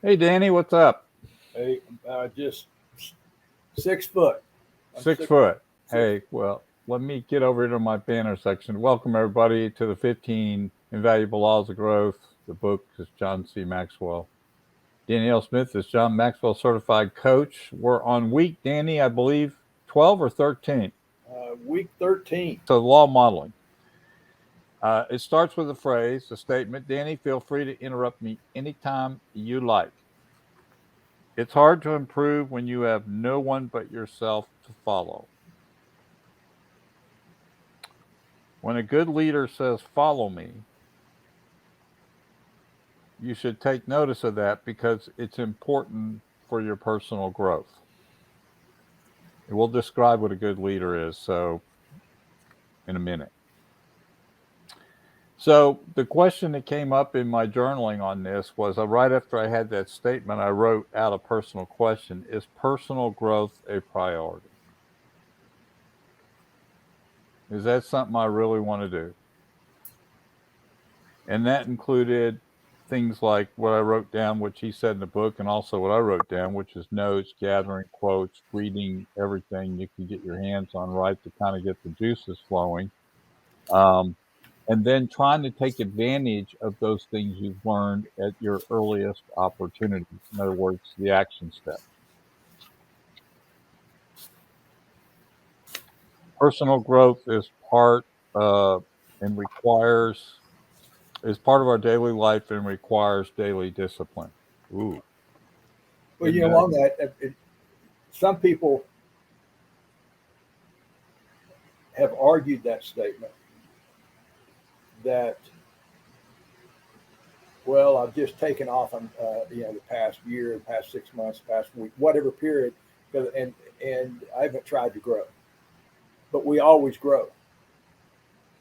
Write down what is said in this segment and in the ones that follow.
Hey, Danny, what's up? Hey, just 6 foot. I'm 6 foot. 6. Hey, well, let me get over to my banner section. Welcome, everybody, to the 15 Invaluable Laws of Growth. The book is John C. Maxwell. Danny L. Smith is John Maxwell certified coach. We're on week, Danny, I believe, 12 or 13. Week 13. So, law modeling. It starts with a phrase, a statement. Danny, feel free to interrupt me anytime you like. It's hard to improve when you have no one but yourself to follow. When a good leader says, follow me, you should take notice of that because it's important for your personal growth. We'll describe what a good leader is in a minute. So the question that came up in my journaling on this was right after I had that statement, I wrote out a personal question. Is personal growth a priority? Is that something I really want to do? And that included things like what I wrote down, which he said in the book, and also what I wrote down, which is notes, gathering quotes, reading everything you can get your hands on, right, to kind of get the juices flowing. And then trying to take advantage of those things you've learned at your earliest opportunity. In other words, the action step. Personal growth is and requires is part of our daily life and requires daily discipline. Ooh. Well, on that, some people have argued that statement that, well, I've just taken off on, the past year, the past 6 months, the past week, whatever period, and I haven't tried to grow. But we always grow.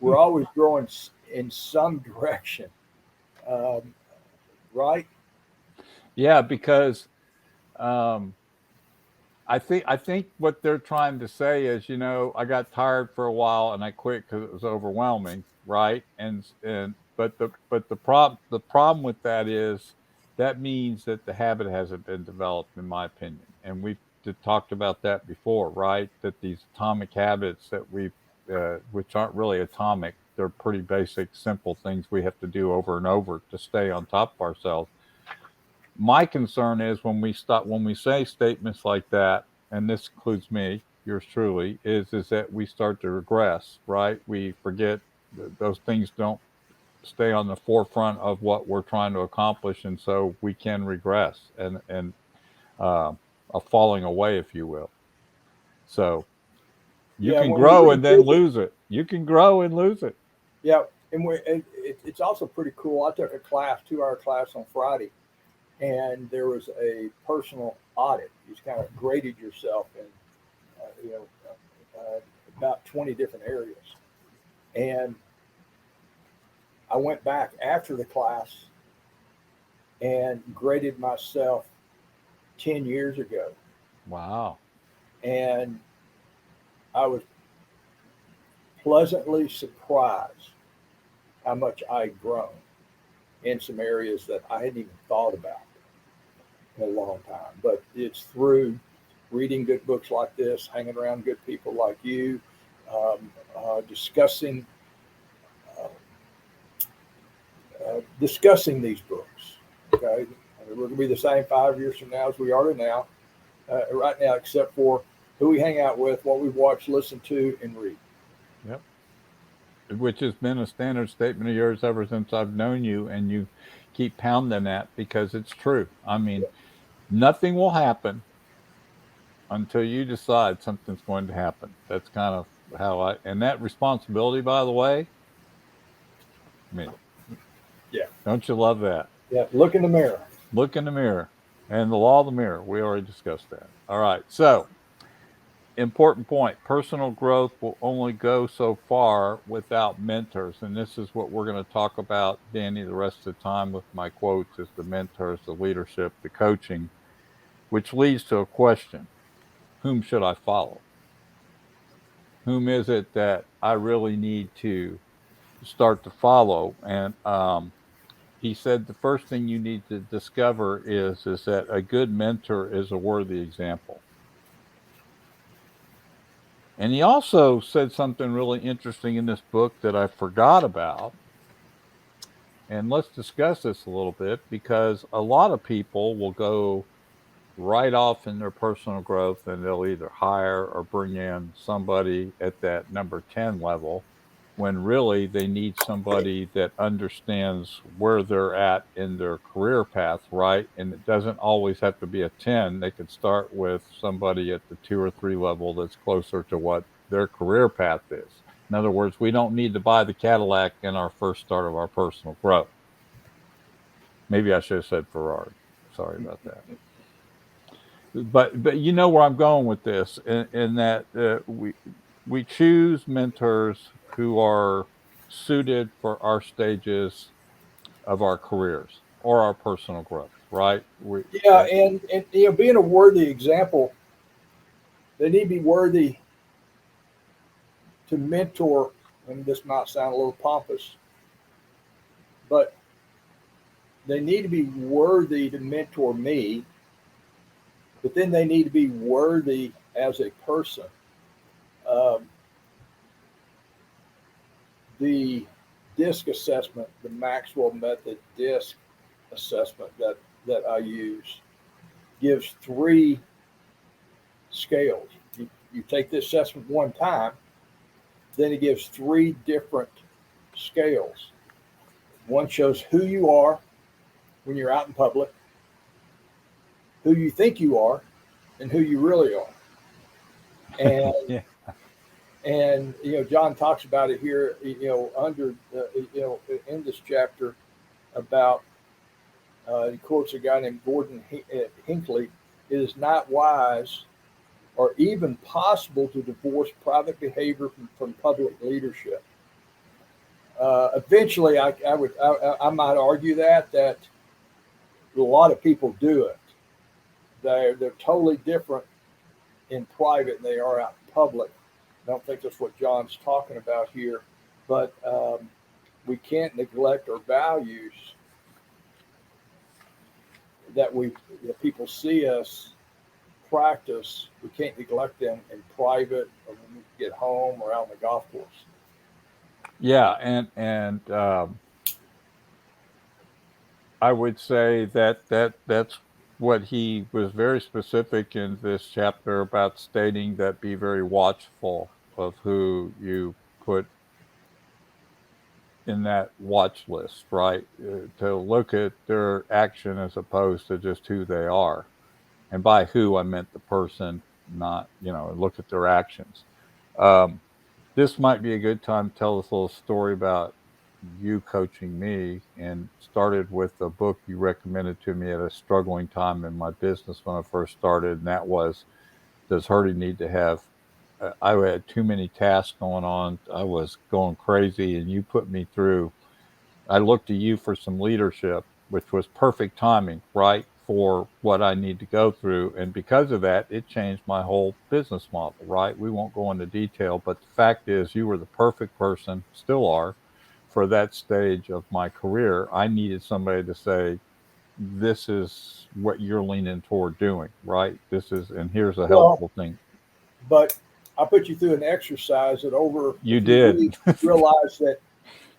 We're always growing in some direction, um, right? Yeah, because um, I think what they're trying to say is, I got tired for a while and I quit because it was overwhelming, right? But the problem with that is that means that the habit hasn't been developed, in my opinion, and we've talked about that before, right? That these atomic habits that which aren't really atomic, they're pretty basic, simple things we have to do over and over to stay on top of ourselves. My concern is when we say statements like that, and this includes me, yours truly, is that we start to regress, right? We forget those things don't stay on the forefront of what we're trying to accomplish, and so we can regress and uh, a falling away, if you will. So you Yeah, can when we grow and then revisit, lose it. You can grow and lose it. yeah, it's also pretty cool. I took a class, 2 hour class on Friday, and there was a personal audit. You just kind of graded yourself in, uh, you know, about 20 different areas. And I went back after the class and graded myself 10 years ago. Wow. And I was pleasantly surprised how much I'd grown in some areas that I hadn't even thought about in a long time. But it's through reading good books like this, hanging around good people like you, discussing uh, discussing these books. Okay, we're going to be the same 5 years from now as we are now, right now, except for who we hang out with, what we watch, listen to, and read. Yep. Which has been a standard statement of yours ever since I've known you, and you keep pounding that because it's true. I mean, nothing will happen until you decide something's going to happen. That's kind of and that responsibility, by the way, I mean, Yeah, don't you love that? yeah. Look in the mirror. Look in the mirror. And the law of the mirror, we already discussed that. All right. So, important point, personal growth will only go so far without mentors. And this is what we're going to talk about, Danny, the rest of the time with my quotes is the mentors, the leadership, the coaching, which leads to a question. Whom should I follow? Whom is it that I really need to start to follow? And he said the first thing you need to discover is that a good mentor is a worthy example. And he also said something really interesting in this book that I forgot about. And let's discuss this a little bit, because a lot of people will go right off in their personal growth and they'll either hire or bring in somebody at that number 10 level, when really they need somebody that understands where they're at in their career path, right? And it doesn't always have to be a 10. They could start with somebody at the 2 or 3 level that's closer to what their career path is. In other words, we don't need to buy the Cadillac in our first start of our personal growth. Maybe I should have said Ferrari. Sorry about that. But you know where I'm going with this, in that we choose mentors who are suited for our stages of our careers or our personal growth, right? Yeah, and being a worthy example, they need to be worthy to mentor. And this might sound a little pompous, but they need to be worthy to mentor me. But then they need to be worthy as a person. Um, the DISC assessment, the Maxwell method DISC assessment that I use, gives 3 scales. You take the assessment one time, then it gives 3 different scales. One shows who you are when you're out in public, who you think you are, and who you really are. And Yeah. and John talks about it here. Under in this chapter about he quotes a guy named Gordon Hinckley. It is not wise or even possible to divorce private behavior from public leadership. Eventually, I might argue that a lot of people do it. They're totally different in private than they are out in public. I don't think that's what John's talking about here, but we can't neglect our values that people see us practice. We can't neglect them in private or when we get home or out on the golf course. Yeah, and I would say that's what he was very specific in this chapter about, stating that be very watchful of who you put in that watch list, right? To look at their action as opposed to just who they are. And by who, I meant the person, not, look at their actions. Um, this might be a good time to tell us a little story about you coaching me, and started with a book you recommended to me at a struggling time in my business when I first started. And that was, Does Hurdie Need to Have I had too many tasks going on. I was going crazy, and you put me through. I looked to you for some leadership, which was perfect timing, right, for what I need to go through. And because of that, it changed my whole business model, right? We won't go into detail, but the fact is, you were the perfect person, still are, for that stage of my career. I needed somebody to say, this is what you're leaning toward doing, right? And here's a Well, helpful thing. but I put you through an exercise that over a You few did. weeks realized that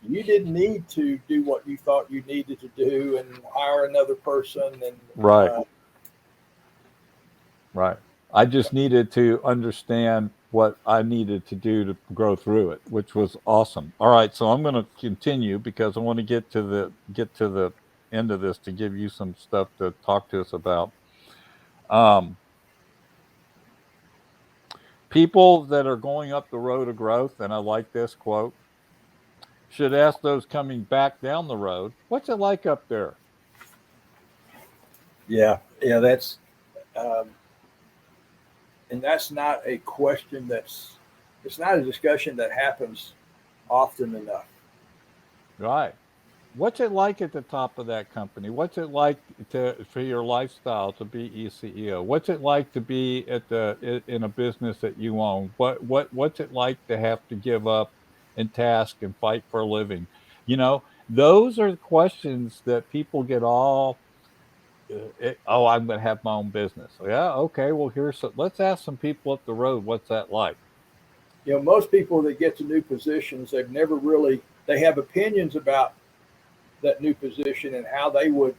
you didn't need to do what you thought you needed to do and hire another person and Right. Right. I just needed to understand what I needed to do to grow through it, which was awesome. All right, so I'm going to continue, because I want to get to the end of this to give you some stuff to talk to us about. Um, People that are going up the road of growth, and I like this quote, should ask those coming back down the road, what's it like up there? yeah, that's um, and that's not a question it's not a discussion that happens often enough. Right. What's it like at the top of that company? What's it like for your lifestyle to be CEO? What's it like to be in a business that you own? What's it like to have to give up and task and fight for a living? You know, those are the questions that people get all, oh, I'm going to have my own business. Yeah, okay. Well, let's ask some people up the road. What's that like? Most people that get to new positions, they have opinions about that new position and how they would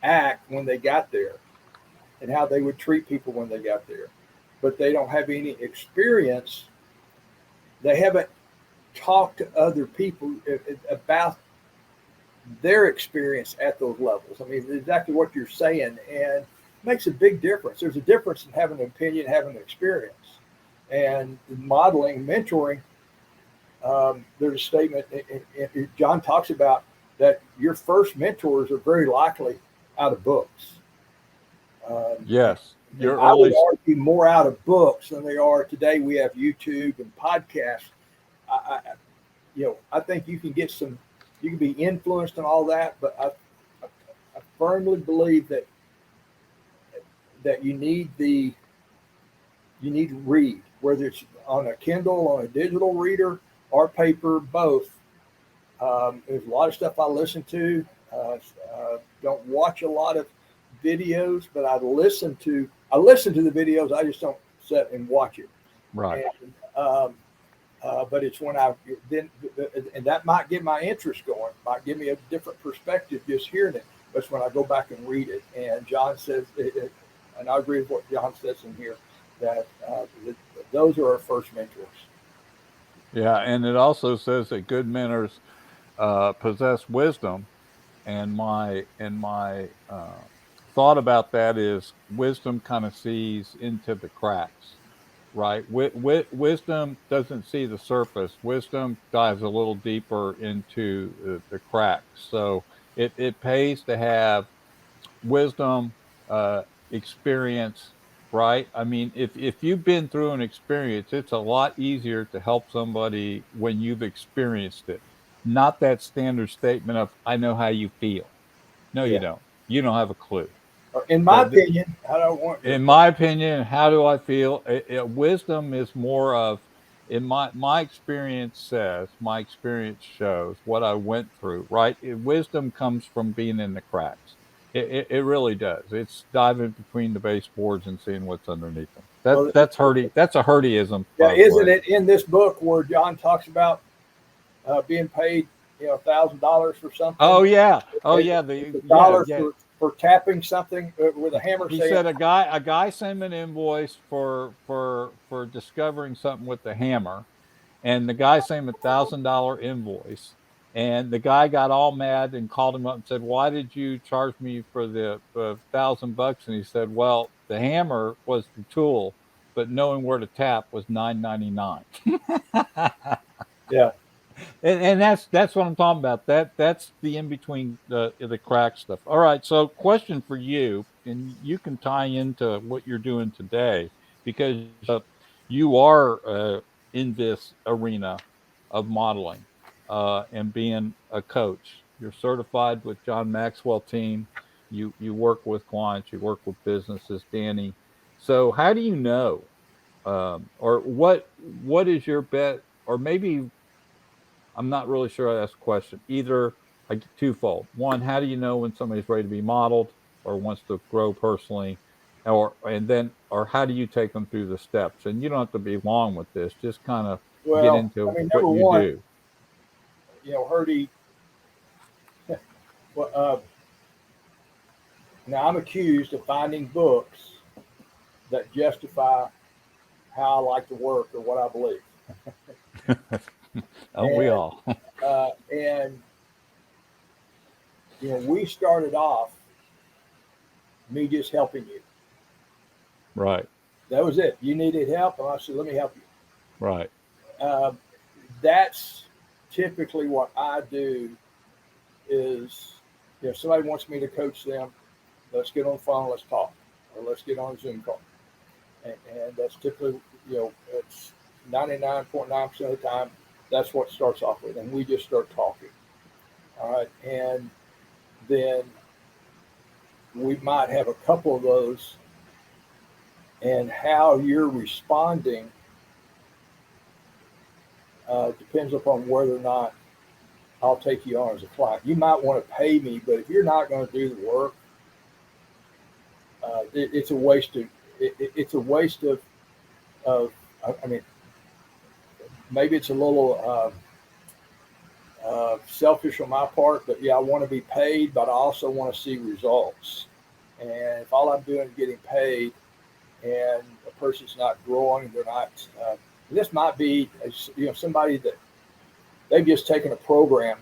act when they got there and how they would treat people when they got there. But they don't have any experience. They haven't talked to other people about their experience at those levels. I mean, exactly what you're saying, and it makes a big difference. There's a difference in having an opinion, having an experience, and modeling, mentoring. There's a statement John talks about that your first mentors are very likely out of books. Yes, And your I would early. argue more out of books than they are today. We have YouTube and podcasts. I think you can be influenced and all that, but I firmly believe that you need to read, whether it's on a Kindle, on a digital reader, or paper, both. There's a lot of stuff I listen to. Don't watch a lot of videos, but I listen to the videos. I just don't sit and watch it. Right. And but it's when and that might get my interest going, might give me a different perspective just hearing it. But it's when I go back and read it. And John says, and I agree with what John says in here, that those are our first mentors. Yeah, and it also says that good mentors possess wisdom, and my thought about that is wisdom kind of sees into the cracks, right? Wisdom doesn't see the surface. Wisdom dives a little deeper into the cracks. So it pays to have wisdom, experience, right? I mean, if you've been through an experience, it's a lot easier to help somebody when you've experienced it. Not that standard statement of "I know how you feel." No, you Yeah. don't. You don't have a clue. In my The, opinion, I don't want your in my opinion, how do I feel? Wisdom is more of, in my experience says, my experience shows what I went through. Right, wisdom comes from being in the cracks. It really does. It's diving between the baseboards and seeing what's underneath them. well, That's Hurdie. That's a Hurdieism, yeah, by the isn't way. it in this book where John talks about being paid, $1,000 for something? Oh yeah. Oh It's yeah. a Yeah, dollar yeah. for tapping something with a hammer, He saying, said a guy sent him an invoice for discovering something with the hammer, and the guy sent him $1,000 invoice, and the guy got all mad and called him up and said, "Why did you charge me for the $1,000?" And he said, "Well, the hammer was the tool, but knowing where to tap was $9.99." yeah. And that's what I'm talking about. That's the in between the crack stuff. All right, so question for you, and you can tie into what you're doing today because you are in this arena of modeling and being a coach. You're certified with John Maxwell team. You work with clients. You work with businesses, Danny. So how do you know, or what is your bet, or maybe I'm not really sure I asked the question. Either like twofold. One, how do you know when somebody's ready to be modeled or wants to grow personally? Or how do you take them through the steps? And you don't have to be long with this, just kind of get Well, I into mean, what number you one, do. Hurdie. Well, now I'm accused of finding books that justify how I like to work or what I believe, Oh, we and all. and we started off me just helping you. Right, That was it. You needed help, and I said, "Let me help right, you." That's typically what I do. Is if somebody wants me to coach them, let's get on the phone, let's talk, or let's get on a Zoom call, and that's typically it's 99.9% of the time that's what starts off with, and we just start talking. All right, and then we might have a couple of those, and how you're responding depends upon whether or not I'll take you on as a client. You might want to pay me, but if you're not going to do the work, it's a waste of it's a waste of I mean, maybe it's a little selfish on my part, but yeah, I want to be paid, but I also want to see results. And if all I'm doing is getting paid, and a person's not growing, they're not. This might be, somebody that they've just taken a program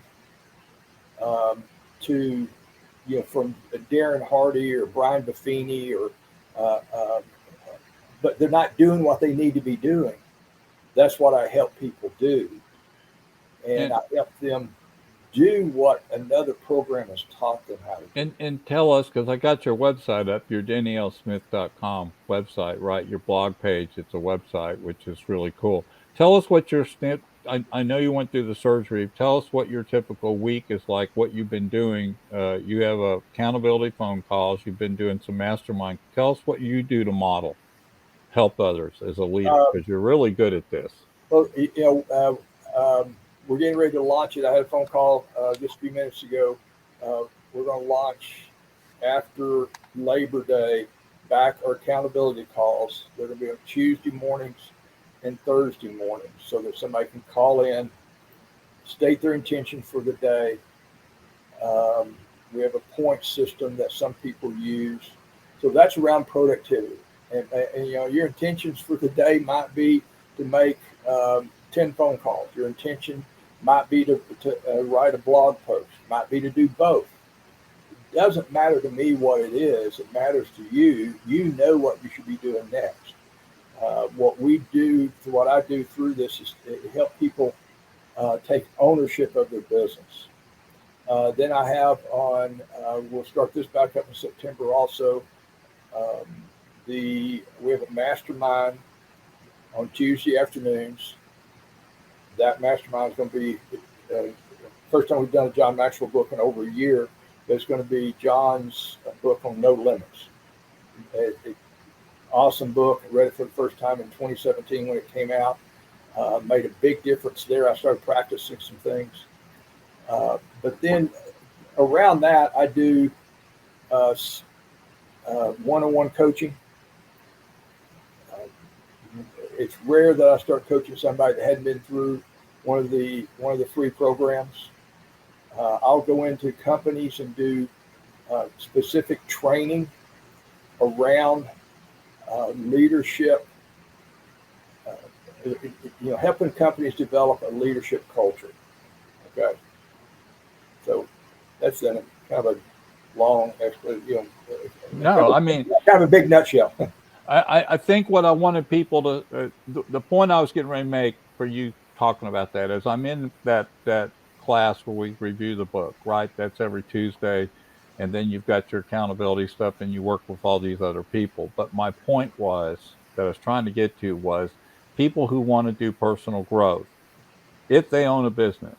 to, from Darren Hurdie or Brian Buffini, or, but they're not doing what they need to be doing. That's what I help people do, and And I help them do what another program has taught them how to do. and tell us, because I got your website up, your daniellesmith.com website, right? Your blog page. It's a website, which is really cool. Tell us what your I know you went through the surgery. Tell us what your typical week is like, what you've been doing. You have accountability phone calls. You've been doing some mastermind. Tell us what you do to model, help others as a leader, Uh, because you're really good at this. well, we're getting ready to launch it. I had a phone call just a few minutes ago. We're going to launch after Labor Day back our accountability calls. They're going to be on Tuesday mornings and Thursday mornings so that somebody can call in, state their intention for the day. We have a point system that some people use. So that's around productivity. And your intentions for the day might be to make 10 phone calls. Your intention might be to write a blog post, might be to do both. It doesn't matter to me what it is. It matters to you. You know what you should be doing next. What I do through this is to help people take ownership of their business. Then I have we'll start this back up in September also. Um, we have a mastermind on Tuesday afternoons. That mastermind is going to be first time we've done a John Maxwell book in over a year. But it's going to be John's book on no limits. Awesome book. I read it for the first time in 2017 when it came out. Made a big difference there. I started practicing some things. But then around that, I do one-on-one coaching. It's rare that I start coaching somebody that hadn't been through one of the free programs. I'll go into companies and do specific training around leadership. Helping companies develop a leadership culture. Okay, so that's kind of a long explanation. No, I mean, kind of a big nutshell. I think what I wanted people to the point I was getting ready to make for you talking about that is I'm in that class where we review the book, right? That's every Tuesday, and then you've got your accountability stuff, and you work with all these other people. But my point was that I was trying to get to was people who want to do personal growth, if they own a business,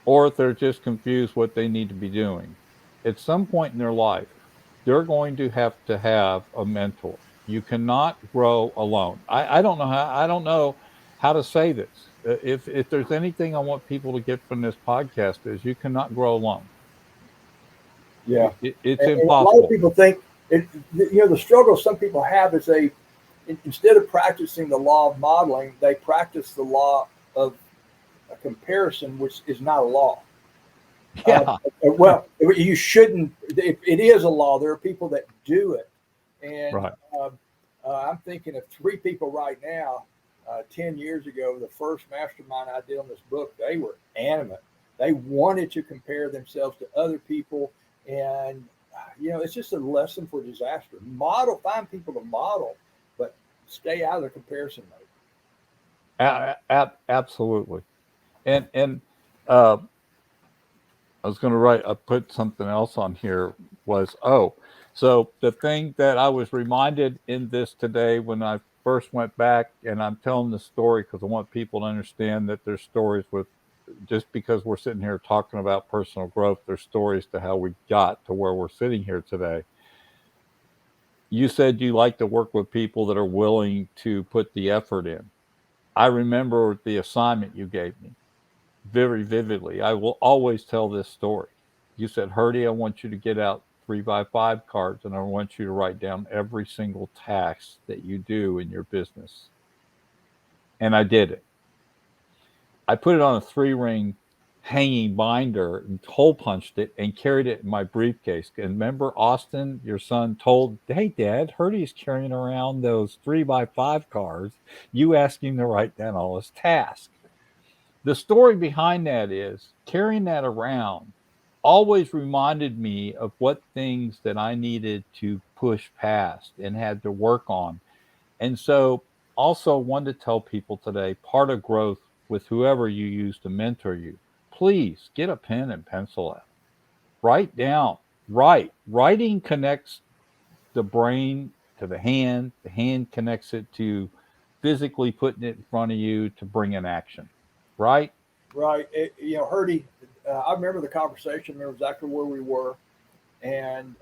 or if they're just confused what they need to be doing, at some point in their life, they're going to have a mentor. You cannot grow alone. I don't know how to say this. If there's anything I want people to get from this podcast is you cannot grow alone. Yeah, It's and a lot of impossible. people think the struggle some people have is instead of practicing the law of modeling, they practice the law of a comparison, which is not a law. Yeah, Well, you shouldn't. It is a law. There are people that do it, and right. I'm thinking of three people right now. 10 years ago, the first mastermind I did on this book, they were animate. They wanted to compare themselves to other people, and it's just a lesson for disaster. Find people to model, but stay out of the comparison mode. Absolutely. And uh, I was going to write. I put something else on here. Was so the thing that I was reminded in this today when I first went back, and I'm telling the story because I want people to understand that there's stories with. Just because we're sitting here talking about personal growth, there's stories to how we got to where we're sitting here today. You said you like to work with people that are willing to put the effort in. I remember the assignment you gave me. very vividly. I will always tell this story. You said, Hurdie, I want you to get out 3x5 cards and I want you to write down every single task that you do in your business. And I did it. I put it on a 3-ring hanging binder and hole punched it and carried it in my briefcase. And remember, Austin, your son, told, hey, Dad, Hurdie's carrying around those 3x5 cards. You asked him to write down all his tasks. The story behind that is carrying that around always reminded me of what things that I needed to push past and had to work on. And so also wanted to tell people today, part of growth with whoever you use to mentor you, please get a pen and pencil out. Write down. Writing connects the brain to the hand connects it to physically putting it in front of you to bring an action. Right? Right. Hurdie, I remember the conversation. I remember exactly where we were. And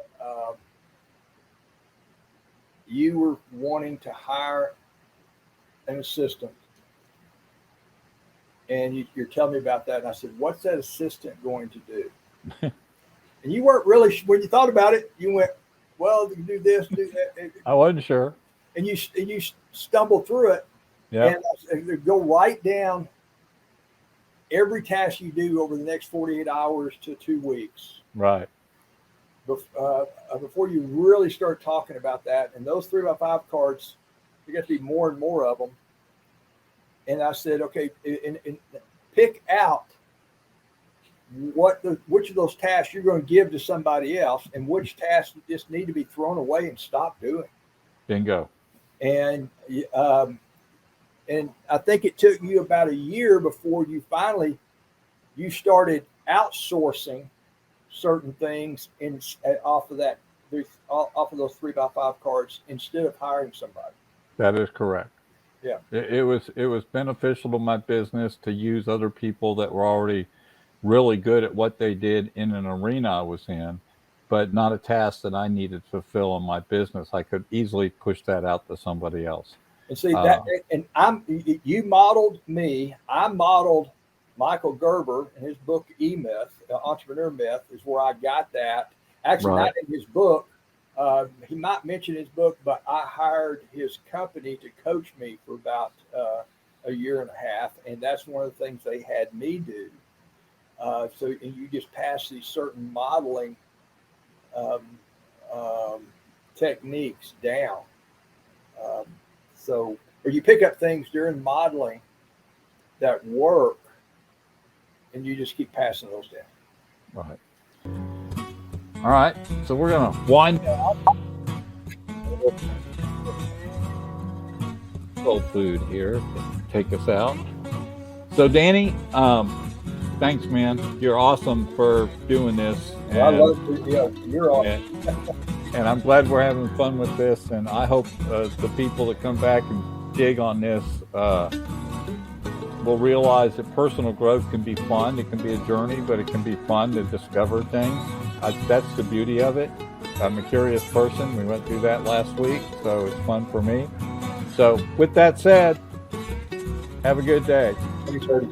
you were wanting to hire an assistant. And you're telling me about that. And I said, what's that assistant going to do? And you weren't really, when you thought about it, you went, well, you do this, do that. I wasn't sure. And you stumbled through it. Yeah. And go write down every task you do over the next 48 hours to 2 weeks. Right. Before you really start talking about that. And those 3x5 cards, there got to be more and more of them. And I said, okay, and pick out which of those tasks you're going to give to somebody else and which tasks just need to be thrown away and stop doing. Bingo. And I think it took you about a year before you finally started outsourcing certain things off of those 3x5 cards instead of hiring somebody. That is correct. Yeah. It was beneficial to my business to use other people that were already really good at what they did in an arena I was in, but not a task that I needed to fulfill in my business. I could easily push that out to somebody else. And see you modeled me. I modeled Michael Gerber in his book E-Myth, Entrepreneur Myth, is where I got that. Actually, Right. Not in his book. He might mention his book, but I hired his company to coach me for about a year and a half, and that's one of the things they had me do. So you just pass these certain modeling techniques down. Or you pick up things during modeling that work, and you just keep passing those down. Right. All right. So we're going to wind down. Soul food here to take us out. So Danny, thanks, man. You're awesome for doing this. And, I love it. Yeah, you're awesome. And I'm glad we're having fun with this. And I hope the people that come back and dig on this will realize that personal growth can be fun. It can be a journey, but it can be fun to discover things. That's the beauty of it. I'm a curious person. We went through that last week, so it's fun for me. So with that said, have a good day. Thanks, Hurdie.